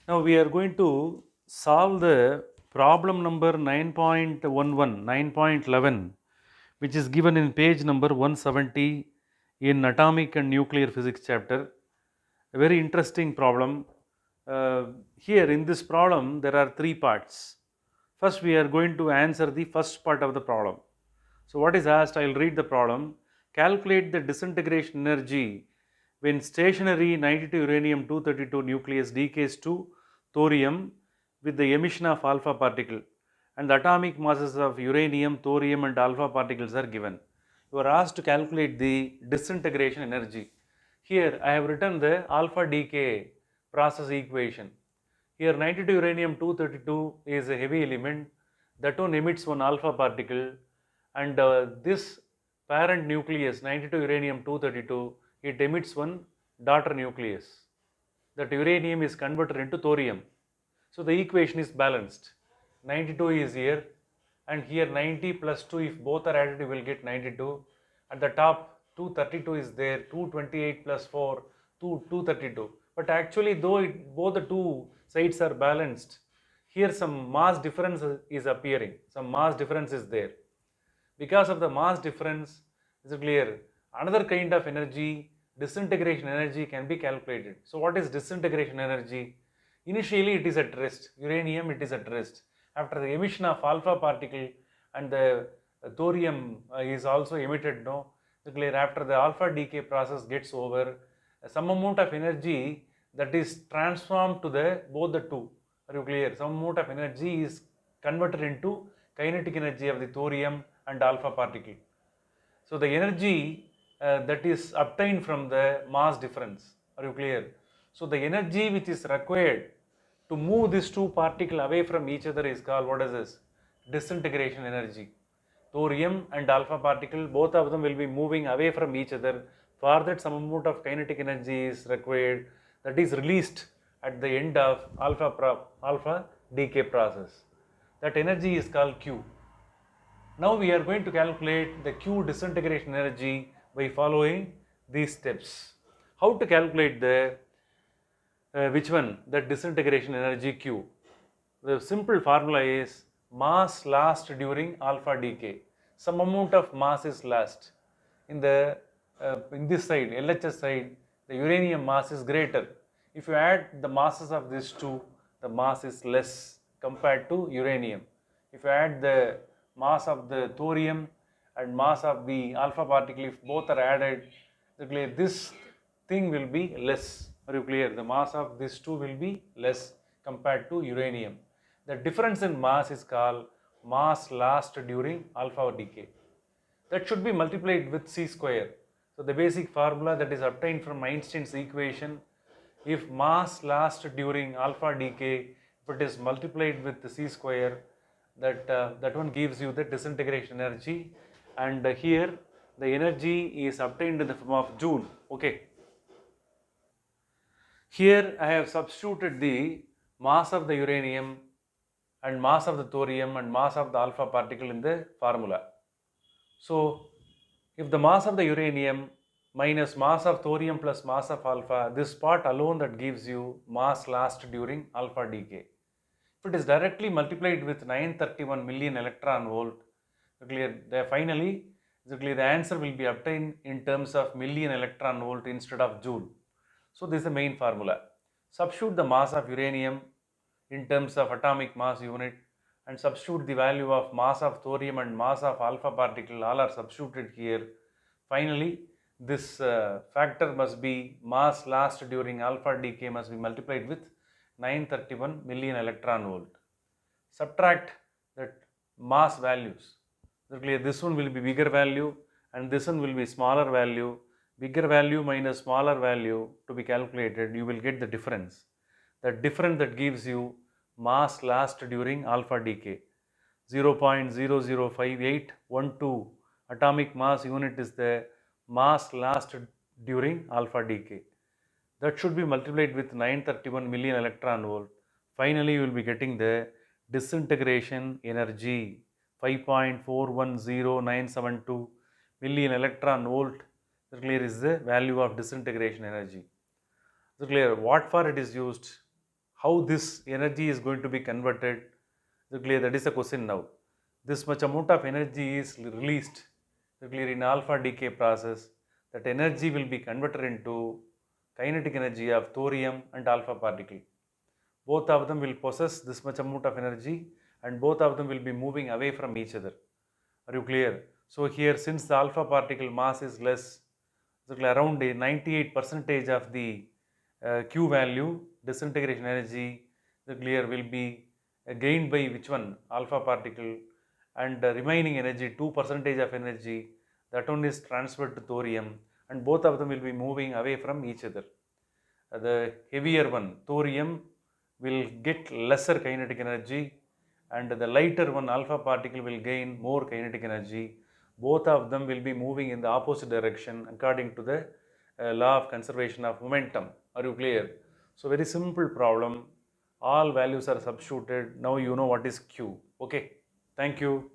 Now we are going to solve the problem number 9.11, 9.11, which is given in page number 170 in Atomic and Nuclear Physics chapter. A very interesting problem. Here in this problem there are three parts. First we are going to answer the first part of the problem. So what is asked, I will read the problem. Calculate the disintegration energy when stationary 92 uranium 232 nucleus decays to thorium with the emission of alpha particle, and the atomic masses of uranium, thorium and alpha particles are given. You are asked to calculate the disintegration energy. Here I have written the alpha decay process equation. Here 92 uranium 232 is a heavy element, that one emits one alpha particle, and this parent nucleus 92 uranium 232, it emits one daughter nucleus. That uranium is converted into thorium. So the equation is balanced. 92 is here, and here 90 plus 2, if both are added you will get 92. At the top 232 is there, 228 plus 4, 232. But actually though both the two sides are balanced, here some mass difference is appearing, some mass difference is there. Because of the mass difference, is clear, another kind of energy, disintegration energy, can be calculated. So what is disintegration energy? Initially it is at rest, uranium it is at rest. After the emission of alpha particle and the thorium is also emitted, no, clear, after the alpha decay process gets over, some amount of energy that is transformed to the both the two. Are you clear? Some amount of energy is converted into kinetic energy of the thorium and alpha particle. So the energy that is obtained from the mass difference. Are you clear? So the energy which is required to move these two particles away from each other is called, what is this? Disintegration energy. Thorium and alpha particle, both of them will be moving away from each other. For that some amount of kinetic energy is required, that is released at the end of alpha decay process. That energy is called Q. Now we are going to calculate the Q disintegration energy by following these steps. How to calculate the which one? The disintegration energy Q. The simple formula is mass lost during alpha decay. Some amount of mass is lost. In this side, LHS side, the uranium mass is greater. If you add the masses of these two, the mass is less compared to uranium. If you add the mass of the thorium and mass of the alpha particle, if both are added, this thing will be less. Are you clear? The mass of these two will be less compared to uranium. The difference in mass is called mass lost during alpha decay. That should be multiplied with c square. So the basic formula that is obtained from Einstein's equation, if mass lost during alpha decay, if it is multiplied with the c square, that one gives you the disintegration energy, and here the energy is obtained in the form of joule. Okay. Here I have substituted the mass of the uranium and mass of the thorium and mass of the alpha particle in the formula. So if the mass of the uranium minus mass of thorium plus mass of alpha, this part alone that gives you mass lost during alpha decay. If it is directly multiplied with 931 million electron volt, finally the answer will be obtained in terms of million electron volt instead of joule. So this is the main formula. Substitute the mass of uranium in terms of atomic mass unit, and substitute the value of mass of thorium and mass of alpha particle, all are substituted here. Finally, this factor must be mass lost during alpha decay must be multiplied with 931 million electron volt. Subtract that mass values. This one will be bigger value and this one will be smaller value. Bigger value minus smaller value to be calculated, you will get the difference. The difference that gives you mass lost during alpha decay. 0.005812 atomic mass unit is the mass lost during alpha decay. That should be multiplied with 931 million electron volt. Finally, you will be getting the disintegration energy 5.410972 million electron volt. So clear is the value of disintegration energy. So clear what for it is used, how this energy is going to be converted. So clear, that is the question now. This much amount of energy is released, so clear, in alpha decay process. That energy will be converted into kinetic energy of thorium and alpha particle. Both of them will possess this much amount of energy and both of them will be moving away from each other. Are you clear? So here, since the alpha particle mass is less, so around a 98 percentage of the Q value, disintegration energy, the clear, will be gained by which one? Alpha particle, and the remaining energy, 2 percentage of energy, that one is transferred to thorium, and both of them will be moving away from each other. The heavier one, thorium, will get lesser kinetic energy, and the lighter one, alpha particle, will gain more kinetic energy. Both of them will be moving in the opposite direction according to the law of conservation of momentum. Are you clear? So very simple problem. All values are substituted. Now you know what is Q. Okay. Thank you.